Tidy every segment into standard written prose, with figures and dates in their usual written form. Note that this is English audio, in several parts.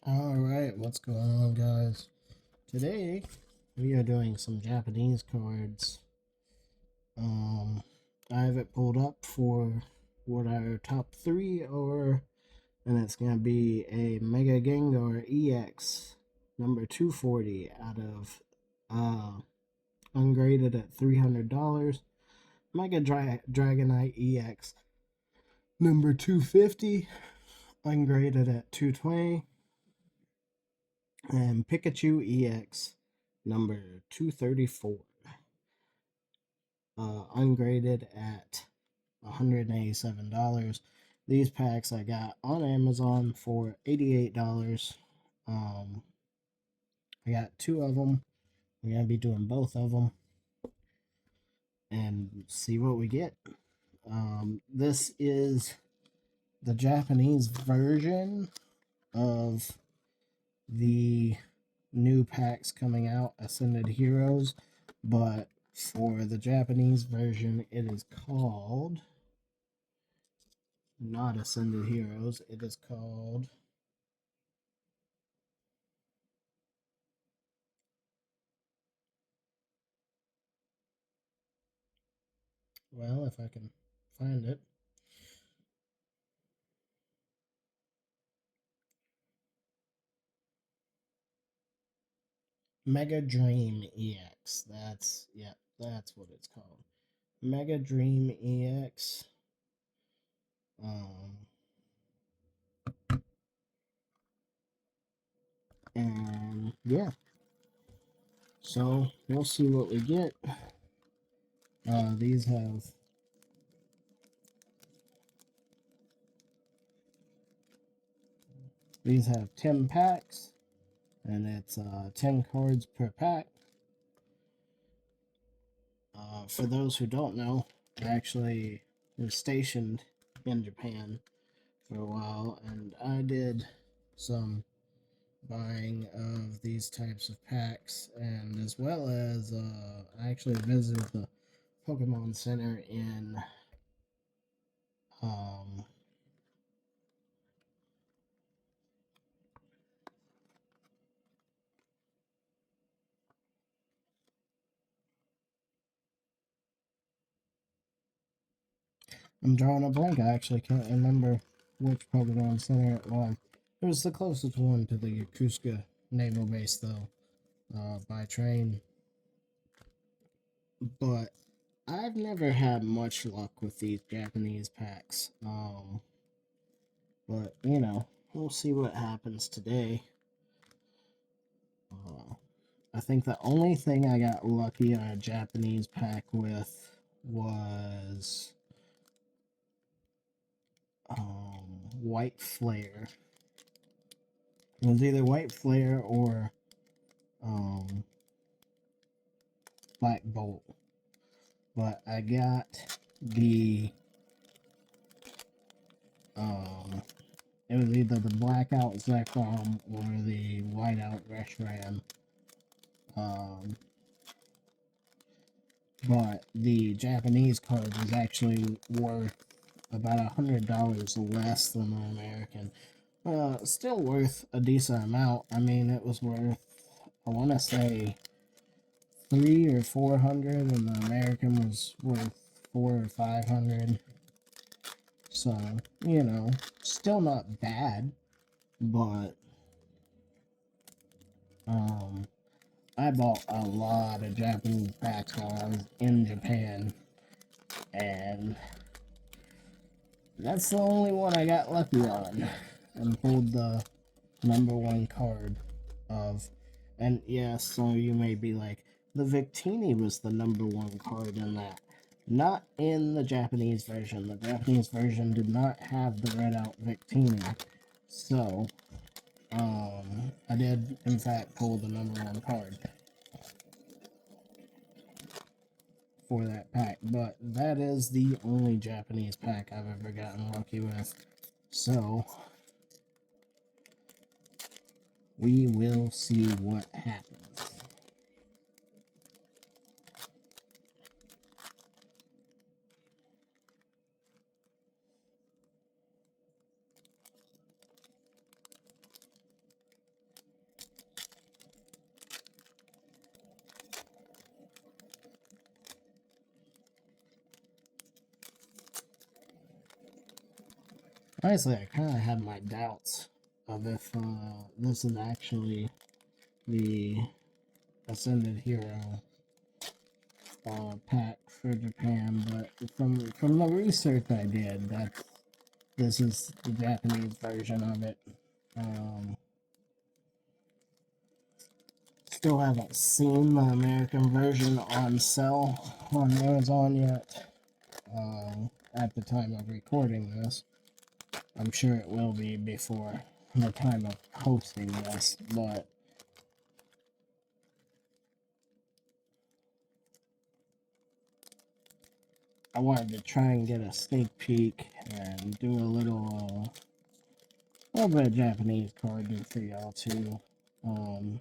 Alright, what's going on, guys? Today we are doing some Japanese cards. I have it pulled up for what our top three are, and it's going to be a Mega Gengar EX number 240 out of ungraded at $300. Mega Dragonite EX number 250 ungraded at 220. And Pikachu EX number 234, ungraded at $187. These packs I got on Amazon for $88. I got two of them. We're going to be doing both of them and see what we get. This is the Japanese version of the new packs coming out, Ascended Heroes, but for the Japanese version, it is called not Ascended Heroes. It is called well, if I can find it. Mega Dream EX. That's what it's called. Mega Dream EX. And yeah. So we'll see what we get. These have 10 packs, and it's 10 cards per pack. For those who don't know, I actually was stationed in Japan for a while, and I did some buying of these types of packs, and as well as I actually visited the Pokemon Center in I'm drawing a blank. I actually can't remember which Pokemon Center it was. It was the closest one to the Yokosuka Naval Base, though, by train. But I've never had much luck with these Japanese packs. But, we'll see what happens today. I think the only thing I got lucky on a Japanese pack with was White Flare. It was either White Flare or Black Bolt. But I got the it was either the Blackout Zekrom or the Whiteout Reshiram. But the Japanese card was actually worth about $100 less than the American. Still worth a decent amount. I mean, it was worth, I want to say, 300 or 400, and the American was worth 400 or 500. So, still not bad, but I bought a lot of Japanese packs while I was in Japan, and that's the only one I got lucky on, and pulled the number one card of, and yes, some of you may be like, the Victini was the number one card in that. Not in the Japanese version. The Japanese version did not have the red out Victini. So, I did, in fact, pull the number one card for that pack. But that is the only Japanese pack I've ever gotten lucky with. So, we will see what happens. honestly, I kind of had my doubts of if this is actually the Ascended Hero pack for Japan, but from the research I did, this is the Japanese version of it. Still haven't seen the American version on sale on Amazon yet. At the time of recording this, I'm sure it will be before the time of posting this, but I wanted to try and get a sneak peek and do a little bit of Japanese carding for y'all too.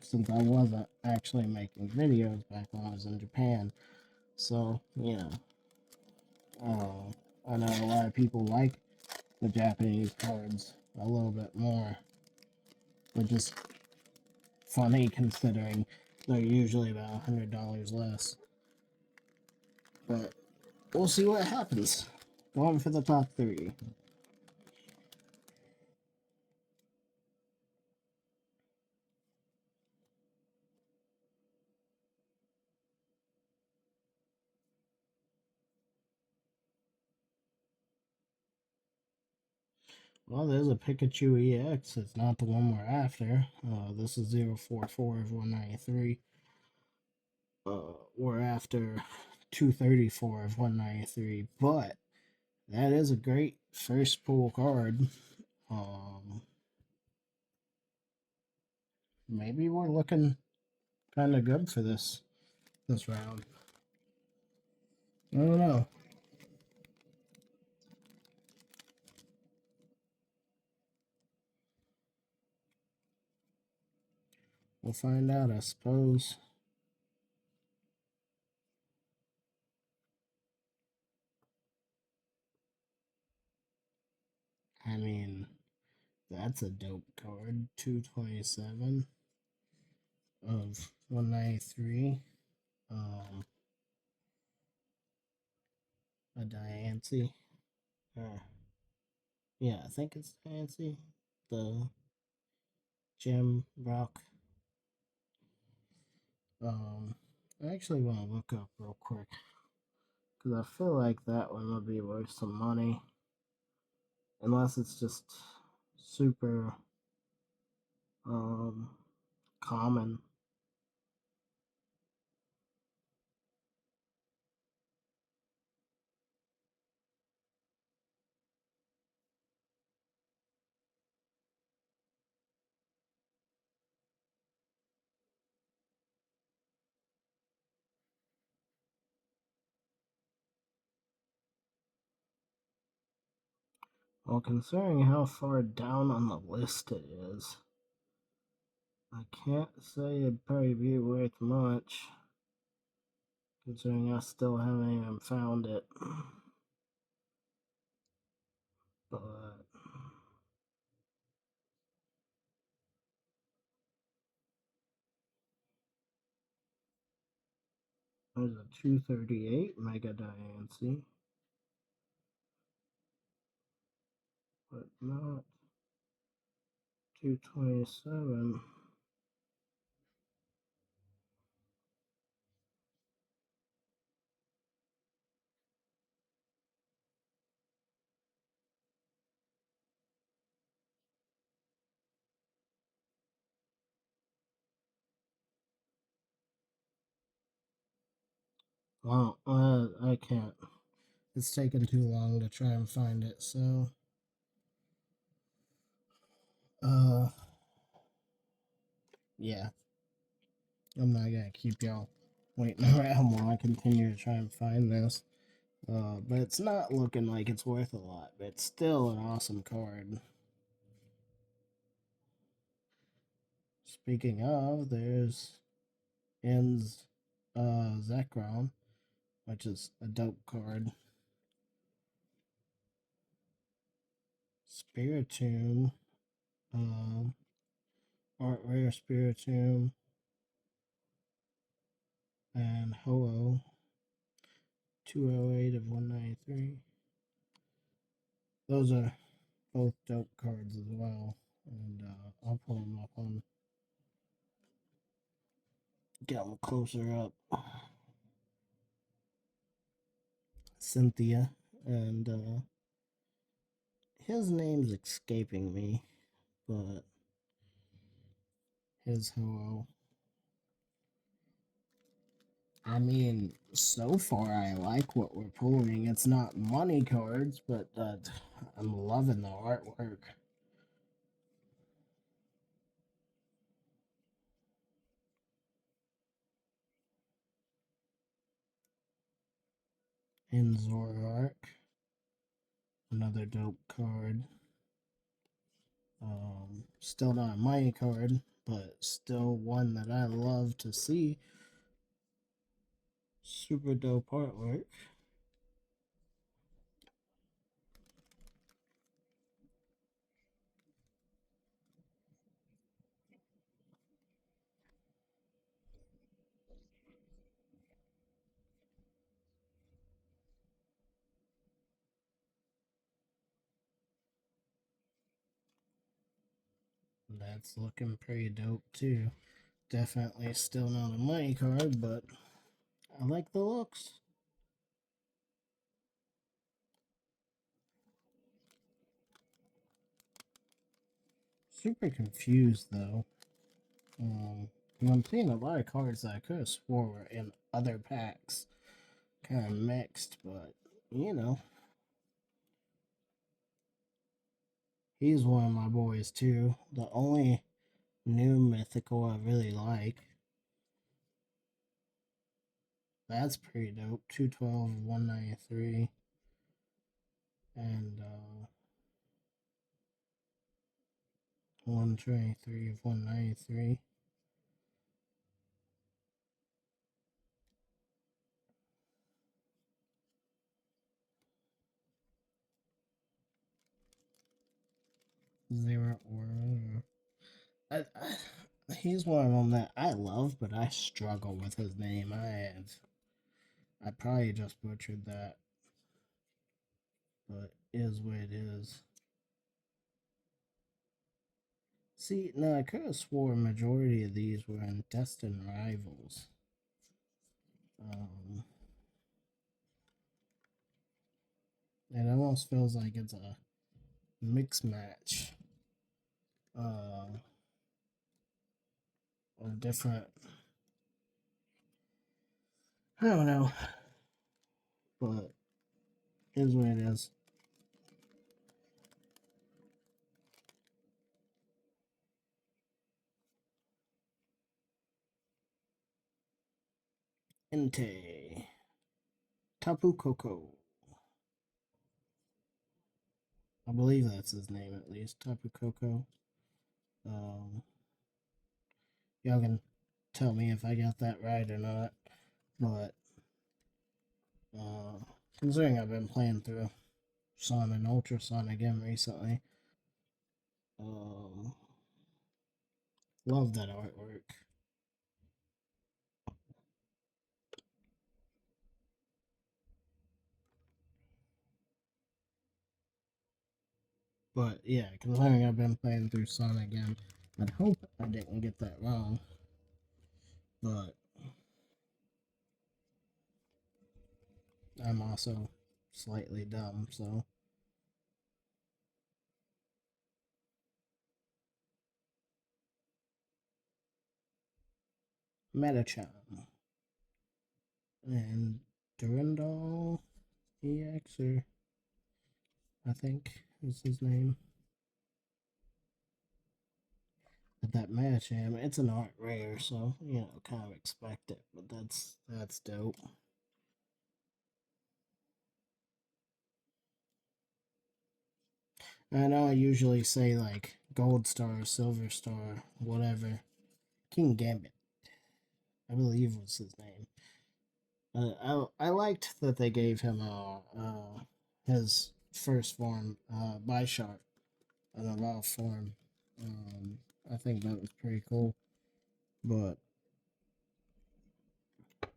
Since I wasn't actually making videos back when I was in Japan, so you know, I know a lot of people like the Japanese cards a little bit more, which is funny considering they're usually about $100 less. But we'll see what happens. Going for the top 3. Well, there's a Pikachu EX. It's not the one we're after. This is 044 of 193. We're after 234 of 193. But that is a great first pull card. Maybe we're looking kind of good for this round. I don't know. We'll find out, I suppose. I mean, that's a dope card. 227 of 193. A Diancie. Yeah, I think it's Diancie. The Gem Rock. I actually want to look up real quick because I feel like that one would be worth some money, unless it's just super um common. Well, considering how far down on the list it is, I can't say it'd probably be worth much, considering I still haven't even found it. But there's a 238 Mega Diancie, but not 227. Well, I can't. It's taken too long to try and find it, so uh yeah. I'm not gonna keep y'all waiting around while I continue to try and find this. But it's not looking like it's worth a lot, but it's still an awesome card. Speaking of, there's Ends Zekrom, which is a dope card. Spiritomb, Art Rare Spiritomb, and Ho-Oh, 208 of 193. Those are both dope cards as well. And I'll pull them up on, get them closer up. Cynthia, and his name's escaping me, but his Ho-Oh. I mean, so far I like what we're pulling. It's not money cards, but I'm loving the artwork. In Zoroark, another dope card. Still not a money card, but still one that I love to see. Super dope artwork. That's looking pretty dope too. Definitely still not a money card, but I like the looks. Super confused though. I'm seeing a lot of cards that I could have swore were in other packs. Kind of mixed, but you know, he's one of my boys too. The only new mythical I really like. That's pretty dope. 212, 193, and 123 of 193. Zero or he's one of them that I love, but I struggle with his name. I probably just butchered that, but is what it is. See, no, I could have swore a majority of these were in Destined Rivals. Um, it almost feels like it's a mix match of different. I don't know, but is what it is. Entei. Tapu Koko. I believe that's his name at least. Tapu Koko. Um, y'all can tell me if I got that right or not. But considering I've been playing through Sun and Ultra Sun again recently, um, love that artwork. But yeah, considering I've been playing through Sun again, I'd hope I didn't get that wrong. But I'm also slightly dumb, so. Metachan. And Durandal EX, or I think is his name. But that Metacham, it's an art rare, so you know, kind of expect it. But that's dope. I know I usually say like Gold Star, Silver Star, whatever. King Gambit, I believe was his name. I liked that they gave him his first form, Bisharp, an evolved form. I think that was pretty cool. But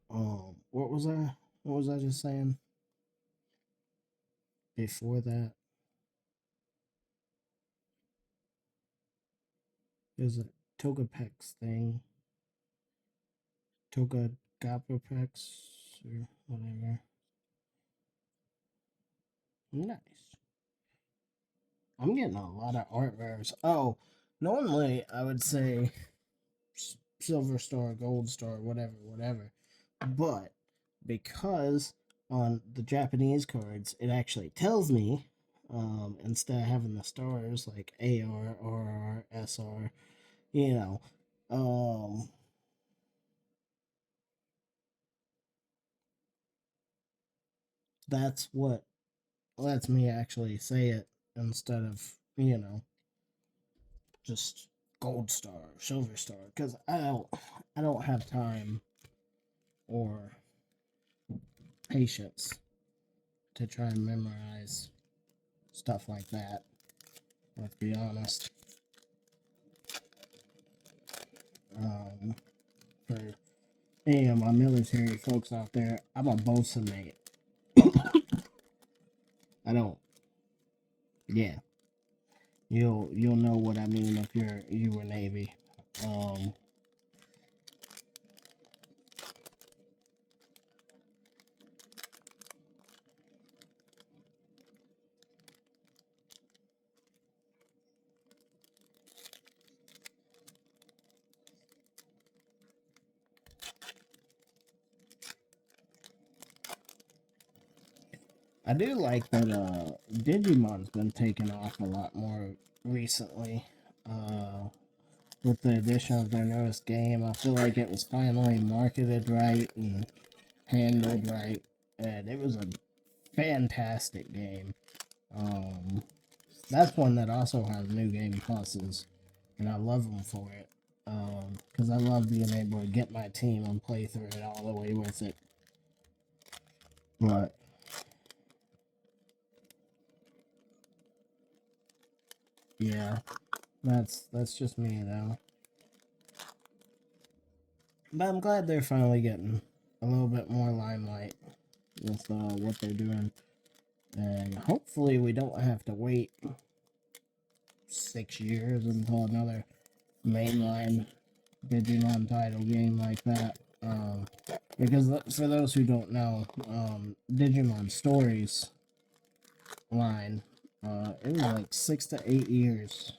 what was I? What was I just saying before that? There's a Togepex thing. Togegapapex or whatever. Nice. I'm getting a lot of art rares. Oh, normally I would say silver star, gold star, whatever. But because on the Japanese cards it actually tells me, instead of having the stars like AR, RR, SR, you know, um, that's what lets me actually say it instead of, just gold star or silver star, because I don't have time or patience to try and memorize stuff like that. Let's be honest. Um, for any of my military folks out there, I'm a bosun mate. I don't. Yeah, you'll know what I mean if you were Navy. Um, I do like that Digimon's been taking off a lot more recently. With the addition of their newest game, I feel like it was finally marketed right and handled right, and it was a fantastic game. Um, that's one that also has new game pluses, and I love them for it. Because I love being able to get my team and play through it all the way with it. But yeah, that's just me though. But I'm glad they're finally getting a little bit more limelight with what they're doing, and hopefully we don't have to wait 6 years until another mainline Digimon title game like that. Because for those who don't know, Digimon Stories line, it was like 6 to 8 years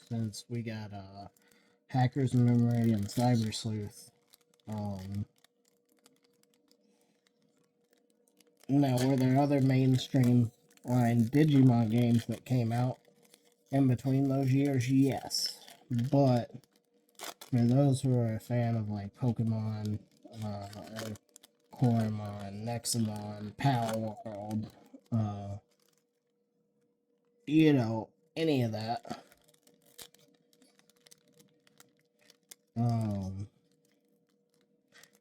since we got Hacker's Memory and Cyber Sleuth. Um, Now, were there other mainstream line Digimon games that came out in between those years? Yes. But for those who are a fan of like Pokemon, or Coromon, Nexamon, Pal World, uh, any of that, um,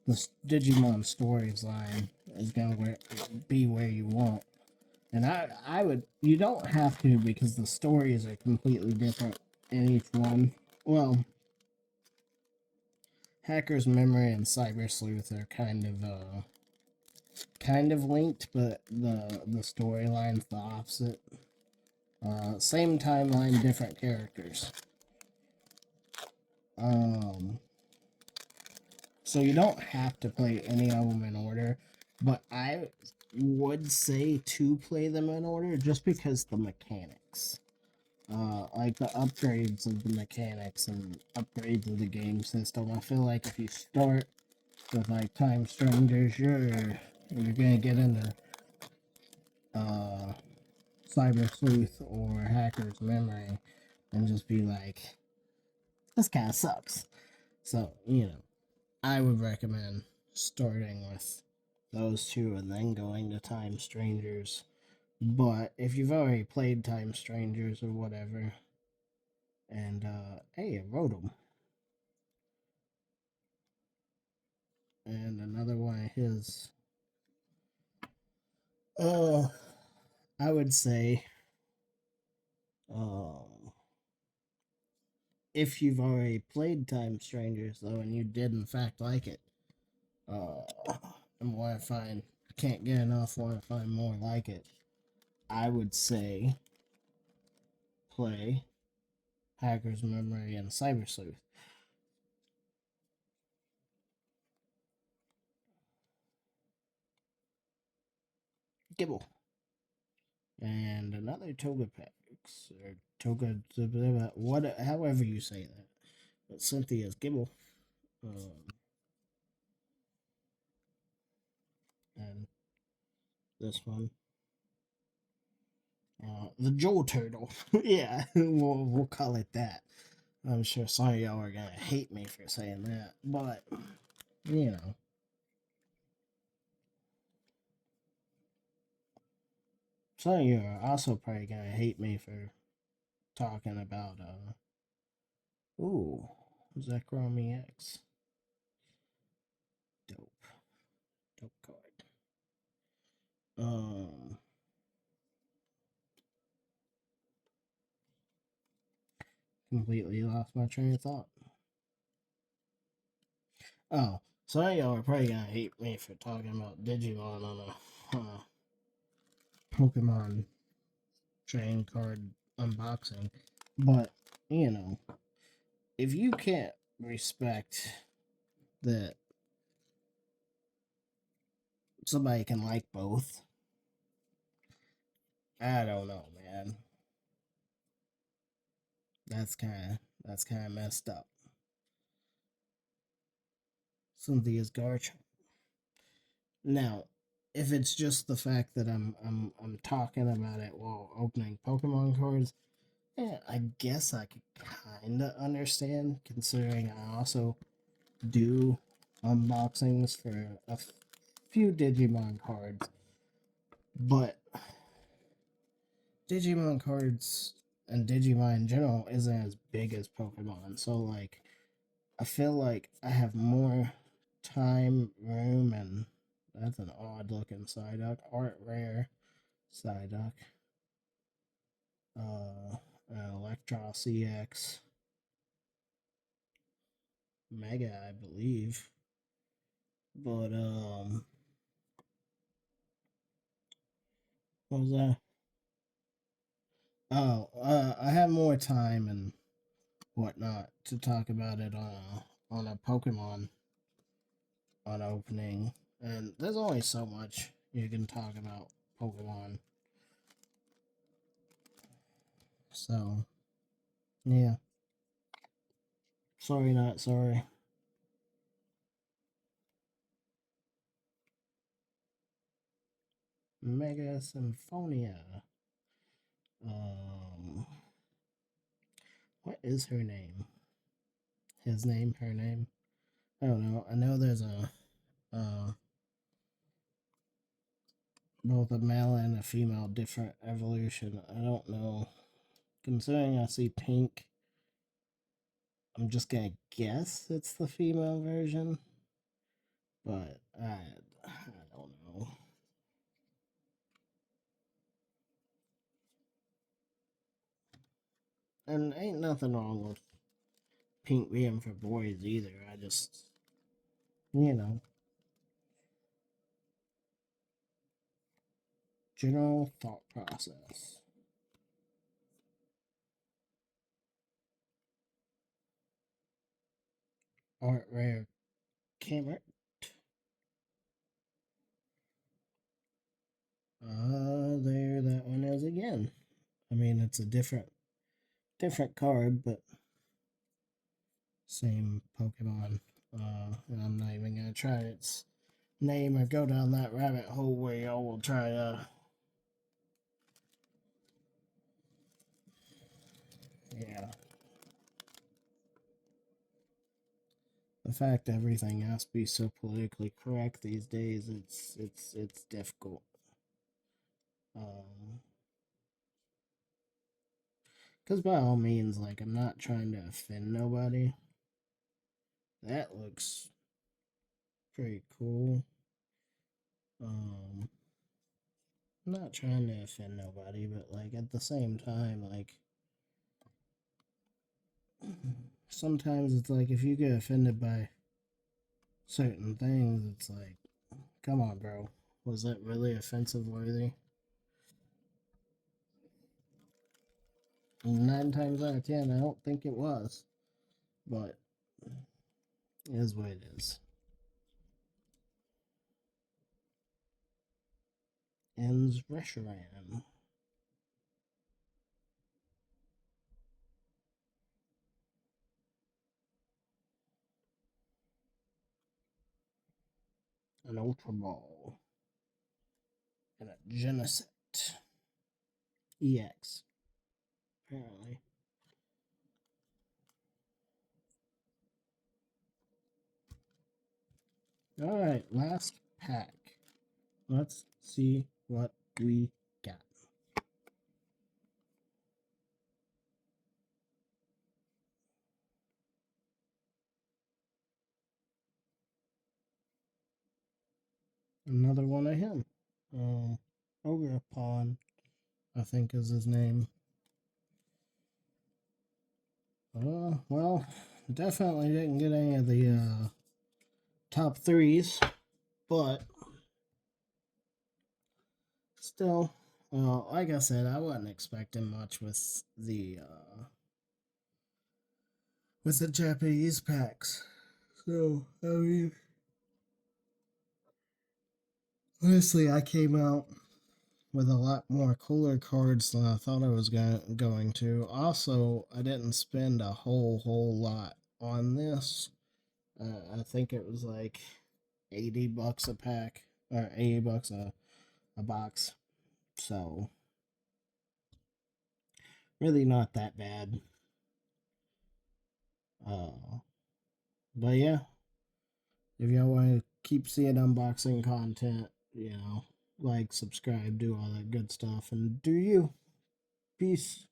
the Digimon Stories line is gonna be where you want. And you don't have to, because the stories are completely different in each one. Well, Hacker's Memory and Cyber Sleuth are kind of linked, but the storyline's the opposite. Same timeline, different characters. Um, so you don't have to play any of them in order, but I would say to play them in order just because the mechanics. Like the upgrades of the mechanics and upgrades of the game system. I feel like if you start with like Time Strangers, you're gonna get into uh, Cyber Sleuth or Hacker's Memory and just be like, this kind of sucks. So I would recommend starting with those two and then going to Time Strangers. But if you've already played Time Strangers or whatever, and hey, I wrote them. And another one of his. Uh, I would say, um, if you've already played Time Strangers though, and you did in fact like it, uh, and can't get enough, want to find more like it, I would say play Hacker's Memory, and Cyber Sleuth. Gibble. And another Togepax, or Toga, what, however you say that. But Cynthia's Gibble. And this one. The Joel Turtle. Yeah, we'll call it that. I'm sure some of y'all are gonna hate me for saying that, but you know. Some of you are also probably gonna hate me for talking about ooh, Zekrom EX. Dope. Dope card. Completely lost my train of thought. Oh, some of y'all are probably gonna hate me for talking about Digimon on a Pokemon trading card unboxing, but you know, if you can't respect that somebody can like both, I don't know, man. That's kind of messed up. Cynthia's Garchomp. Now, if it's just the fact that I'm talking about it while opening Pokemon cards, yeah, I guess I could kind of understand, considering I also do unboxings for a few Digimon cards. But Digimon cards and Digimon in general isn't as big as Pokemon, so like I feel like I have more time, room, and that's an odd looking Psyduck. Art rare Psyduck. Electros EX. Mega, I believe. But what was that? Oh, I have more time and whatnot to talk about it on a Pokemon on opening, and there's only so much you can talk about Pokemon. So, yeah. Sorry, not sorry. Mega Symphonia. Um, what is her name? His name, her name? I don't know. I know there's both a male and a female different evolution. I don't know. Considering I see pink, I'm just gonna guess it's the female version, but I don't know. And ain't nothing wrong with pink being for boys either. I just, you know, general thought process. Art rare camera. There that one is again. I mean, it's a different card, but same Pokemon. And I'm not even gonna try its name or go down that rabbit hole where y'all will try to. Yeah. The fact everything has to be so politically correct these days, it's difficult. Because by all means, like, I'm not trying to offend nobody. That looks pretty cool. I'm not trying to offend nobody, but like at the same time, like sometimes it's like if you get offended by certain things, it's like, come on, bro. Was that really offensive worthy? 9 times out of 10, I don't think it was. But it is what it is. Ends Reshiram. An Ultra Ball. And a Geneset. EX. Apparently. Alright, last pack. Let's see what we got. Another one of him. Ogerpon, I think is his name. Well, definitely didn't get any of the top threes, but still, like I said, I wasn't expecting much with the Japanese packs. So I mean, honestly, I came out with a lot more cooler cards than I thought I was going to. Also, I didn't spend a whole lot on this. I think it was like $80 a pack or $80 a box. So really not that bad. But yeah, if y'all want to keep seeing unboxing content, like, subscribe, do all that good stuff, and do you. Peace.